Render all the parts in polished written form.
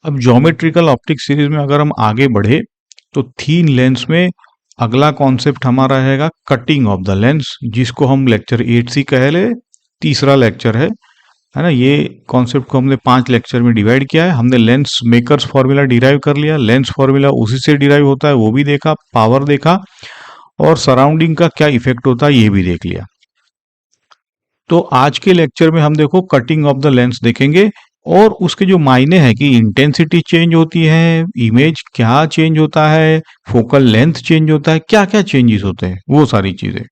अब geometrical optic series में अगर हम आगे बढ़े तो थीन लेंस में अगला कॉन्सेप्ट हमारा रहेगा कटिंग ऑफ द लेंस, जिसको हम लेक्चर 8C कह ले, तीसरा लेक्चर है ना। ये कॉन्सेप्ट को हमने 5 लेक्चर में डिवाइड किया है। हमने लेंस मेकर्स फॉर्मूला डिराइव कर लिया, लेंस फॉर्मूला उसी से डिराइव होता है वो भी देखा, पावर देखा, और सराउंडिंग का क्या इफेक्ट होता है ये भी देख लिया। तो आज के लेक्चर में हम देखो कटिंग ऑफ द लेंस देखेंगे, और उसके जो मायने हैं कि इंटेंसिटी चेंज होती है, इमेज क्या चेंज होता है, फोकल लेंथ चेंज होता है, क्या क्या चेंजेस होते हैं, वो सारी चीजें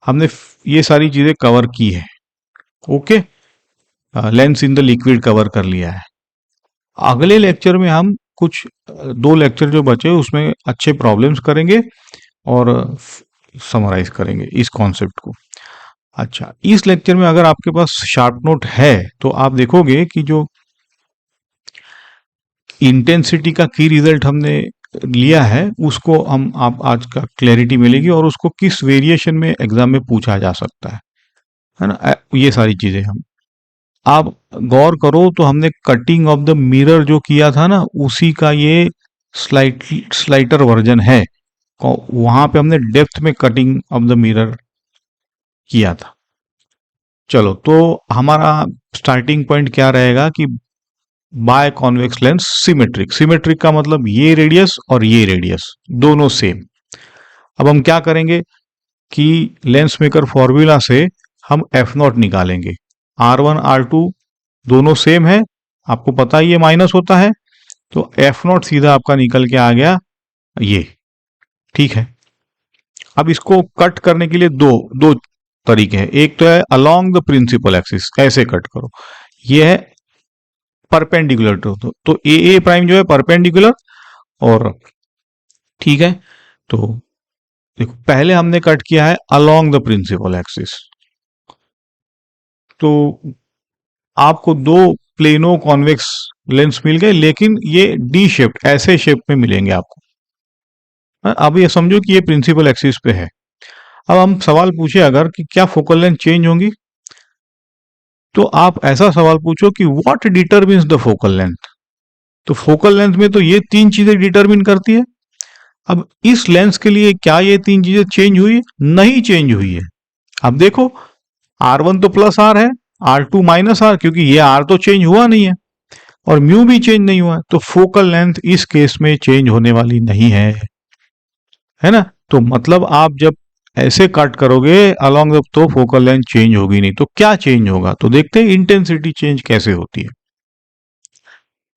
हमने ये सारी चीजें कवर की है। Okay, lens in the liquid cover कर लिया है। अगले लेक्चर में हम कुछ 2 लेक्चर जो बचे उसमें अच्छे प्रॉब्लम्स करेंगे और समराइज करेंगे इस कॉन्सेप्ट को। अच्छा, इस लेक्चर में अगर आपके पास शार्प नोट है तो आप देखोगे कि जो इंटेंसिटी का की रिजल्ट हमने लिया है उसको हम आप आज का क्लैरिटी मिलेगी, और उसको किस वेरिएशन में एग्जाम में पूछा जा सकता है ना। ये सारी चीजें हम आप गौर करो तो हमने कटिंग ऑफ द मिरर जो किया था ना, उसी का ये स्लाइटर वर्जन है। वहां पे हमने डेप्थ में कटिंग ऑफ द मिरर किया था। चलो, तो हमारा स्टार्टिंग पॉइंट क्या रहेगा कि by convex lens symmetric. Symmetric का मतलब ये रेडियस और ये रेडियस दोनों सेम। अब हम क्या करेंगे कि लेंस मेकर फॉर्मूला से हम एफ नॉट निकालेंगे। R1 R2 दोनों सेम है, आपको पता ही ये माइनस होता है, तो एफ नॉट सीधा आपका निकल के आ गया ये। ठीक है, अब इसको कट करने के लिए दो दो तरीके हैं। एक तो है अलोंग द प्रिंसिपल एक्सिस, ऐसे कट करो। ये है परपेंडिकुलर तो ए प्राइम जो है परपेंडिकुलर, और ठीक है। तो देखो पहले हमने कट किया है अलोंग द प्रिंसिपल एक्सिस, तो आपको 2 प्लेनो कॉन्वेक्स लेंस मिल गए, लेकिन ये डी शेप ऐसे शेप में मिलेंगे आपको। अब ये समझो कि ये प्रिंसिपल एक्सिस पे है। अब हम सवाल पूछे अगर कि क्या फोकल लेंथ चेंज होंगी, तो आप ऐसा सवाल पूछो कि what determines the focal length. तो फोकल लेंथ में तो ये 3 चीजें डिटरमिन करती है। अब इस लेंस के लिए क्या ये 3 चीजें चेंज हुई? नहीं चेंज हुई है। अब देखो R1 तो प्लस आर है, R2 माइनस आर, क्योंकि ये R तो चेंज हुआ नहीं है और म्यू भी चेंज नहीं हुआ है, तो फोकल लेंथ इस केस में चेंज होने वाली नहीं है ना। तो मतलब आप जब ऐसे कट करोगे अलोंग द, तो फोकल लेंथ चेंज होगी नहीं। तो क्या चेंज होगा? तो देखते हैं इंटेंसिटी चेंज कैसे होती है।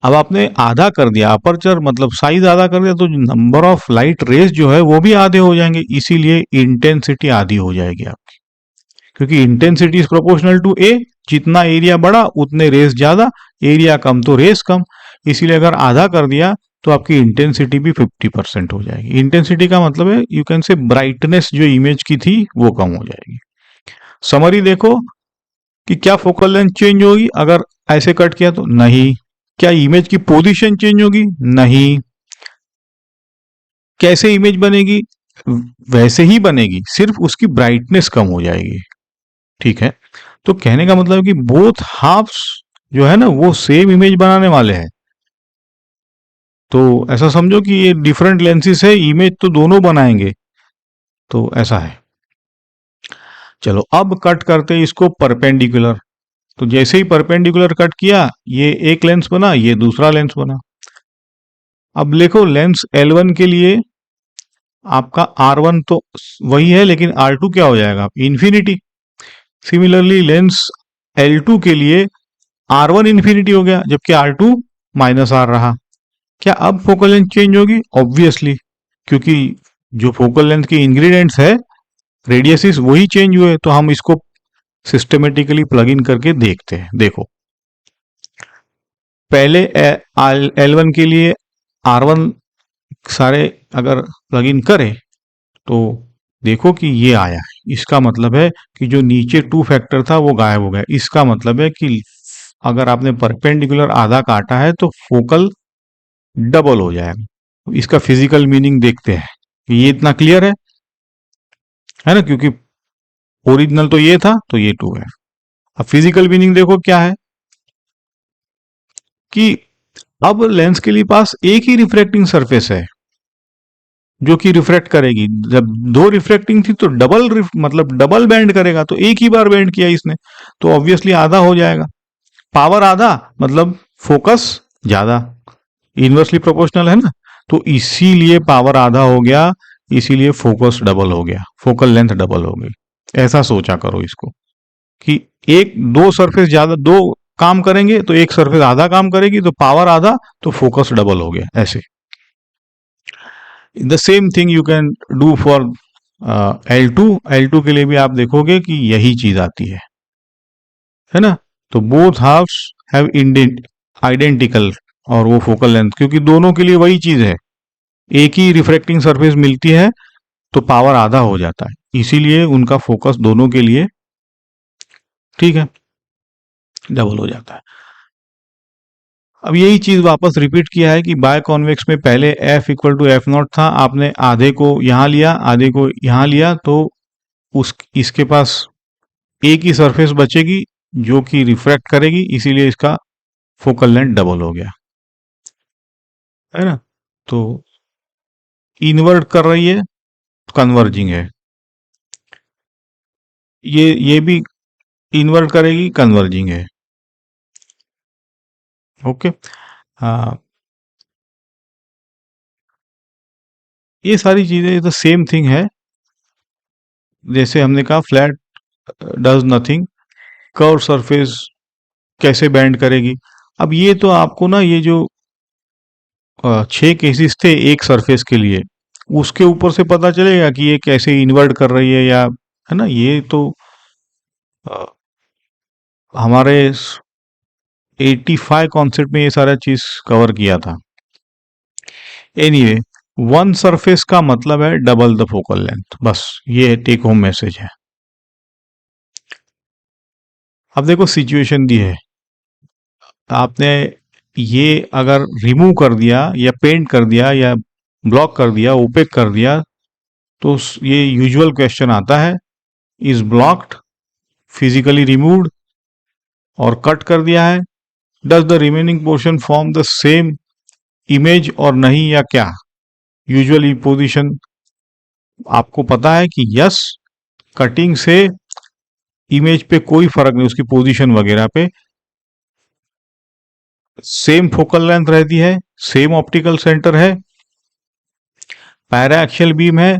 अब आपने आधा कर दिया अपर्चर, मतलब साइज आधा कर दिया, तो नंबर ऑफ लाइट रेज जो है वो भी आधे हो जाएंगे, इसीलिए इंटेंसिटी आधी हो जाएगी आपकी, क्योंकि इंटेंसिटी इज प्रोपोर्शनल टू ए। जितना एरिया बड़ा उतने रेस ज्यादा, एरिया कम तो रेस कम, इसीलिए अगर आधा कर दिया तो आपकी इंटेंसिटी भी 50% हो जाएगी। इंटेंसिटी का मतलब है यू कैन से ब्राइटनेस जो इमेज की थी वो कम हो जाएगी। समरी देखो कि क्या फोकल लेंथ चेंज होगी अगर ऐसे कट किया तो? नहीं। क्या इमेज की पोजीशन चेंज होगी? नहीं। कैसे इमेज बनेगी? वैसे ही बनेगी, सिर्फ उसकी ब्राइटनेस कम हो जाएगी। ठीक है, तो कहने का मतलब है कि बोथ हाफ्स जो है ना वो सेम इमेज बनाने वाले हैं। तो ऐसा समझो कि ये डिफरेंट लेंसेज है, इमेज तो दोनों बनाएंगे, तो ऐसा है। चलो अब कट करते हैं इसको परपेंडिकुलर। तो जैसे ही परपेंडिकुलर कट किया, ये एक लेंस बना, ये दूसरा लेंस बना। अब देखो लेंस L1 के लिए आपका R1 तो वही है, लेकिन R2 क्या हो जाएगा? इन्फिनिटी। सिमिलरली लेंस L2 के लिए R1 इन्फिनिटी हो गया, जबकि R2 माइनस आर रहा। क्या अब फोकल लेंथ चेंज होगी? ऑब्वियसली, क्योंकि जो फोकल लेंथ के इंग्रेडिएंट्स है रेडियसिस वही चेंज हुए। तो हम इसको सिस्टमेटिकली प्लग इन करके देखते हैं। देखो पहले L1 के लिए R1 सारे अगर प्लग इन करें तो देखो कि ये आया है, इसका मतलब है कि जो नीचे 2 फैक्टर था वो गायब हो गया। इसका मतलब है कि अगर आपने परपेंडिकुलर आधा काटा है तो फोकल डबल हो जाएगा। इसका फिजिकल मीनिंग देखते हैं। ये इतना क्लियर है ना, क्योंकि ओरिजिनल तो ये था तो ये 2 है। अब फिजिकल मीनिंग देखो क्या है कि अब लेंस के लिए पास एक ही रिफ्रैक्टिंग सरफेस है जो कि रिफ्रैक्ट करेगी। जब दो रिफ्रैक्टिंग थी तो मतलब डबल बैंड करेगा, तो एक ही बार बैंड किया इसने, तो ऑब्वियसली आधा हो जाएगा। पावर आधा मतलब फोकस ज्यादा, इनवर्सली प्रोपोर्शनल है ना। तो इसीलिए पावर आधा हो गया, इसीलिए फोकस डबल हो गया, फोकल लेंथ डबल हो गई। ऐसा सोचा करो इसको कि एक दो सरफेस ज्यादा, दो काम करेंगे तो एक सरफेस आधा काम करेगी, तो पावर आधा, तो फोकस डबल हो गया। ऐसे the same thing you can do for L2। L2 के लिए भी आप देखोगे कि यही चीज आती है ना। तो बोथ हाफ्स हैव आइडेंटिकल, और वो फोकल लेंथ, क्योंकि दोनों के लिए वही चीज है, एक ही रिफ्रैक्टिंग सरफेस मिलती है तो पावर आधा हो जाता है, इसीलिए उनका फोकस दोनों के लिए, ठीक है, डबल हो जाता है। अब यही चीज वापस रिपीट किया है कि बाय कॉन्वेक्स में पहले F equal to f naught था, आपने आधे को यहां लिया, आधे को यहां लिया, तो उस इसके पास एक ही सरफेस बचेगी जो कि रिफ्रैक्ट करेगी, इसीलिए इसका फोकल लेंथ डबल हो गया, है ना। तो इन्वर्ट कर रही है, कन्वर्जिंग है, ये भी इन्वर्ट करेगी, कन्वर्जिंग है। ओके। हाँ, ये सारी चीजें तो सेम थिंग है। जैसे हमने कहा flat does nothing, curve surface कैसे बैंड करेगी। अब ये तो आपको ना, ये जो 6 केसेस थे एक सरफेस के लिए, उसके ऊपर से पता चलेगा कि ये कैसे इन्वर्ट कर रही है, या है ना। ये तो अ, हमारे 85 कॉन्सेप्ट में ये सारा चीज कवर किया था। एनीवे, वन सरफेस का मतलब है डबल द फोकल लेंथ, बस ये टेक होम मैसेज है। अब देखो सिचुएशन दी है, आपने ये अगर रिमूव कर दिया या पेंट कर दिया या ब्लॉक कर दिया, ओपेक कर दिया, तो ये यूजुअल क्वेश्चन आता है, इज ब्लॉक्ड, फिजिकली रिमूव्ड, और कट कर दिया है, does the remaining portion form the same image और नहीं, या क्या। यूजुअली पोजीशन आपको पता है कि यस, कटिंग से इमेज पे कोई फर्क नहीं, उसकी पोजीशन वगैरह पे सेम फोकल लेंथ रहती है, सेम ऑप्टिकल सेंटर है, पैरा एक्शियल बीम है,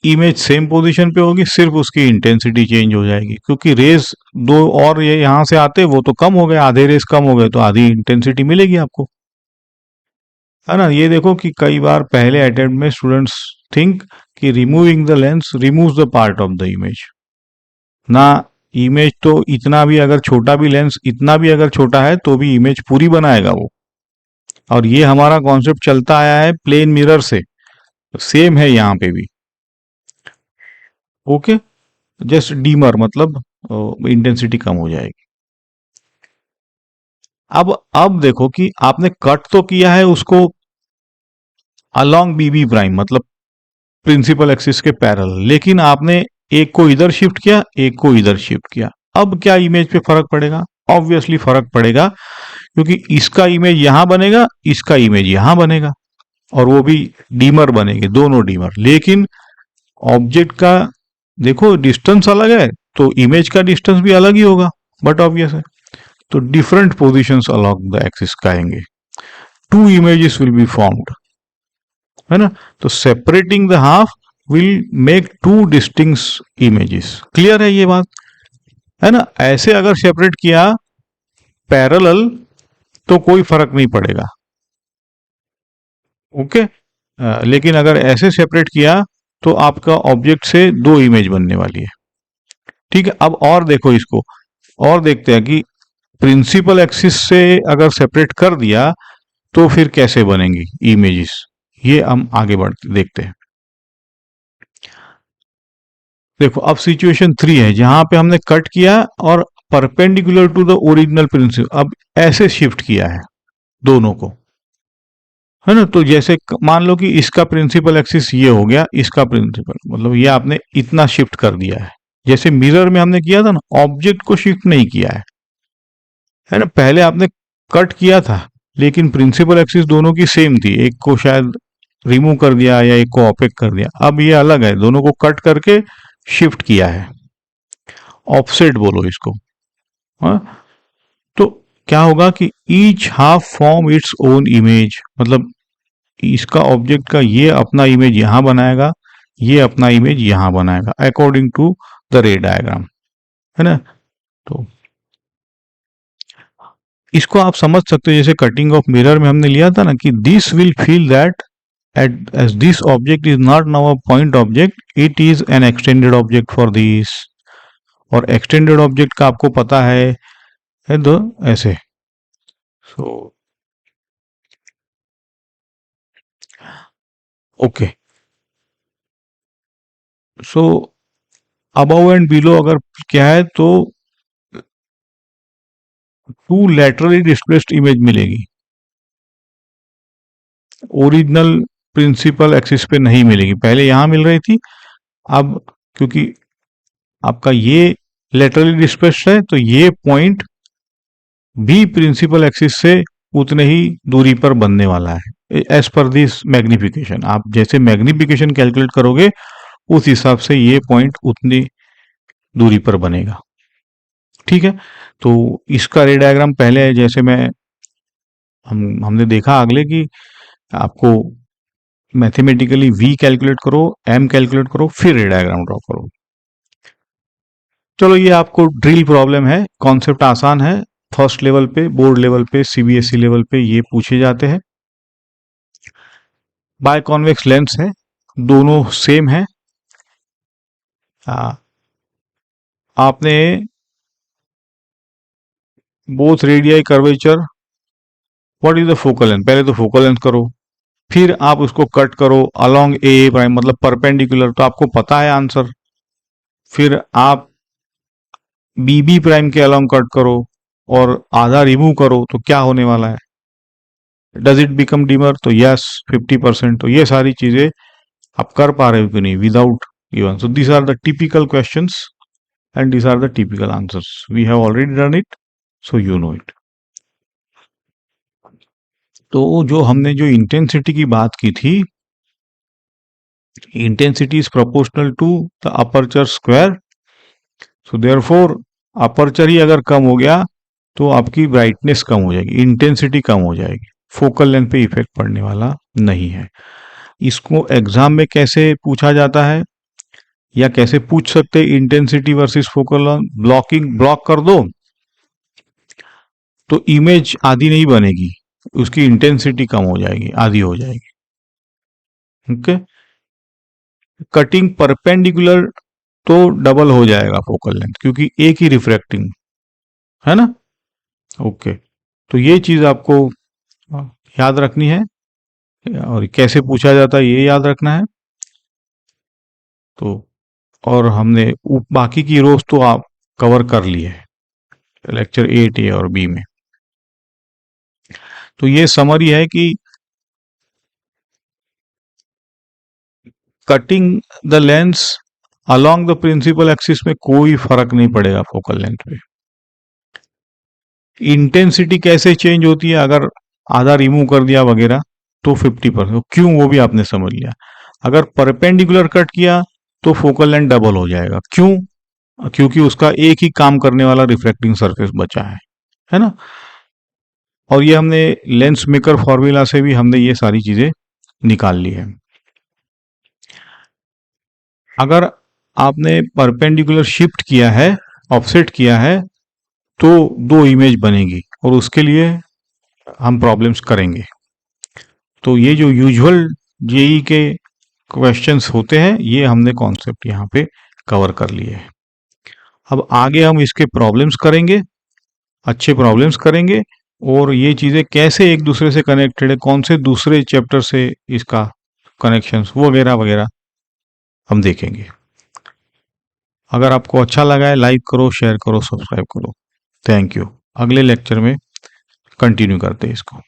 इमेज सेम पोजीशन पे होगी, सिर्फ उसकी इंटेंसिटी चेंज हो जाएगी, क्योंकि रेस दो और ये यहां से आते, वो तो कम हो गए, आधे रेस कम हो गए, तो आधी इंटेंसिटी मिलेगी आपको, है ना। ये देखो कि कई बार पहले अटेम्प्ट में स्टूडेंट्स थिंक कि removing the lens removes the part of the image, ना। इमेज तो इतना भी अगर छोटा भी लेंस इतना भी अगर छोटा है तो भी इमेज पूरी बनाएगा वो। और ये हमारा कॉन्सेप्ट चलता आया है प्लेन मिरर से, सेम है यहाँ पे भी। ओके, जस्ट डीमर मतलब इंटेंसिटी कम हो जाएगी। अब देखो कि आपने कट तो किया है उसको अलोंग बीबी प्राइम, मतलब प्रिंसिपल एक्सिस के पैरेलल, लेकिन आपने एक को इधर शिफ्ट किया, एक को इधर शिफ्ट किया। अब क्या इमेज पे फर्क पड़ेगा? ऑब्वियसली फर्क पड़ेगा, क्योंकि इसका इमेज यहां बनेगा, इसका इमेज यहां बनेगा, और वो भी डीमर बनेगी, दोनों डीमर। लेकिन ऑब्जेक्ट का देखो डिस्टेंस अलग है, तो इमेज का डिस्टेंस भी अलग ही होगा, बट ऑब्वियस है। तो different positions along the axis का आएंगे, two images will be formed, है ना। तो separating the half will make two distinct images. Clear है ये बात, है ना। ऐसे अगर सेपरेट किया पैरेलल तो कोई फर्क नहीं पड़ेगा, ओके। लेकिन अगर ऐसे सेपरेट किया तो आपका ऑब्जेक्ट से दो इमेज बनने वाली है, ठीक है। अब और देखो इसको, और देखते हैं कि प्रिंसिपल एक्सिस से अगर सेपरेट कर दिया तो फिर कैसे बनेंगी इमेजेस, ये हम आगे बढ़ते देखते हैं। देखो अब सिचुएशन 3 है, जहां पे हमने कट किया और perpendicular to the original principal, अब ऐसे शिफ्ट किया है दोनों को, है ना। तो जैसे मान लो कि इसका प्रिंसिपल एक्सिस ये हो गया, इसका प्रिंसिपल मतलब ये आपने इतना शिफ्ट कर दिया है, जैसे मिरर में हमने किया था ना, ऑब्जेक्ट को शिफ्ट नहीं किया है ना। पहले आपने कट किया था, लेकिन प्रिंसिपल एक्सिस दोनों की सेम थी, एक को शायद रिमूव कर दिया या एक को ऑपेक कर दिया। अब ये अलग है, दोनों को कट करके शिफ्ट किया है, ऑफसेट बोलो इसको। हाँ, तो क्या होगा कि each half form its own image, मतलब इसका ऑब्जेक्ट का ये अपना इमेज यहां बनाएगा, ये अपना इमेज यहां बनाएगा according to the ray diagram, है ना। तो इसको आप समझ सकते हो जैसे कटिंग ऑफ मिरर में हमने लिया था ना कि this will feel that as this object is not now a point object, it is an extended object for this। और extended object का आपको पता है तो ऐसे। so okay, so above and below अगर क्या है तो टू laterally displaced इमेज मिलेगी, ओरिजिनल प्रिंसिपल एक्सिस पे नहीं मिलेगी। पहले यहां मिल रही थी, अब क्योंकि आपका ये लेटरली डिस्प्लेस्ड है तो ये पॉइंट भी प्रिंसिपल एक्सिस से उतने ही दूरी पर बनने वाला है एज पर दिस मैग्निफिकेशन। आप जैसे मैग्निफिकेशन कैलकुलेट करोगे उस हिसाब से ये पॉइंट उतनी दूरी पर बनेगा, ठीक है। तो इसका रे डायग्राम पहले जैसे मैं हमने देखा अगले की आपको मैथमेटिकली v कैलकुलेट करो, m कैलकुलेट करो, फिर रे डायग्राम ड्रॉ करो। चलो ये आपको ड्रिल प्रॉब्लम है, कॉन्सेप्ट आसान है, फर्स्ट लेवल पे, बोर्ड लेवल पे, सीबीएसई लेवल पे ये पूछे जाते हैं। बाय कॉन्वेक्स लेंस है, दोनों सेम है। आपने both radii curvature, what is the focal length, पहले तो फोकल लेंथ करो, फिर आप उसको कट करो अलोंग ए प्राइम मतलब परपेंडिकुलर, तो आपको पता है आंसर। फिर आप बी बी प्राइम के अलोंग कट करो और आधा रिमूव करो तो क्या होने वाला है, डज इट बिकम डिमर, तो यस 50%। तो ये सारी चीजें आप कर पा रहे हो कि नहीं without given. So these are the typical questions and these are the typical answers, we have already done it, so you know it. तो जो हमने जो इंटेंसिटी की बात की थी, intensity is proportional to the aperture square, so therefore aperture ही अगर कम हो गया तो आपकी ब्राइटनेस कम हो जाएगी, इंटेंसिटी कम हो जाएगी, फोकल लेंथ पे इफेक्ट पड़ने वाला नहीं है। इसको एग्जाम में कैसे पूछा जाता है या कैसे पूछ सकते, intensity versus focal length, block कर दो तो इमेज आधी नहीं बनेगी, उसकी इंटेंसिटी कम हो जाएगी, आधी हो जाएगी। ओके, कटिंग परपेंडिकुलर तो डबल हो जाएगा फोकल लेंथ क्योंकि एक ही रिफ्रैक्टिंग है ना। ओके, तो ये चीज आपको याद रखनी है और कैसे पूछा जाता है ये याद रखना है। तो और हमने बाकी की रोज तो आप कवर कर ली है लेक्चर 8 ए और बी में। तो ये समरी है कि cutting the lens along the principal axis में कोई फर्क नहीं पड़ेगा फोकल लेंथ पे। इंटेंसिटी कैसे चेंज होती है, अगर आधा रिमूव कर दिया वगैरह तो 50%, क्यों वो भी आपने समझ लिया। अगर परपेंडिकुलर कट किया तो फोकल लेंथ डबल हो जाएगा, क्यों, क्योंकि उसका एक ही काम करने वाला रिफ्लेक्टिंग सरफेस बचा है ना। और ये हमने लेंस मेकर फॉर्मूला से भी हमने ये सारी चीजें निकाल ली है। अगर आपने परपेंडिकुलर शिफ्ट किया है, ऑफसेट किया है, तो दो इमेज बनेगी और उसके लिए हम प्रॉब्लम्स करेंगे। तो ये जो यूजुअल जेई के क्वेश्चंस होते हैं ये हमने कॉन्सेप्ट यहाँ पे कवर कर लिए हैं। अब आगे हम इसके प्रॉब्लम्स करेंगे, अच्छे प्रॉब्लम्स करेंगे और ये चीज़ें कैसे एक दूसरे से कनेक्टेड है, कौन से दूसरे चैप्टर से इसका कनेक्शंस वगैरह वगैरह हम देखेंगे। अगर आपको अच्छा लगा है लाइक करो, शेयर करो, सब्सक्राइब करो। Thank you. अगले लेक्चर में कंटिन्यू करते हैं इसको।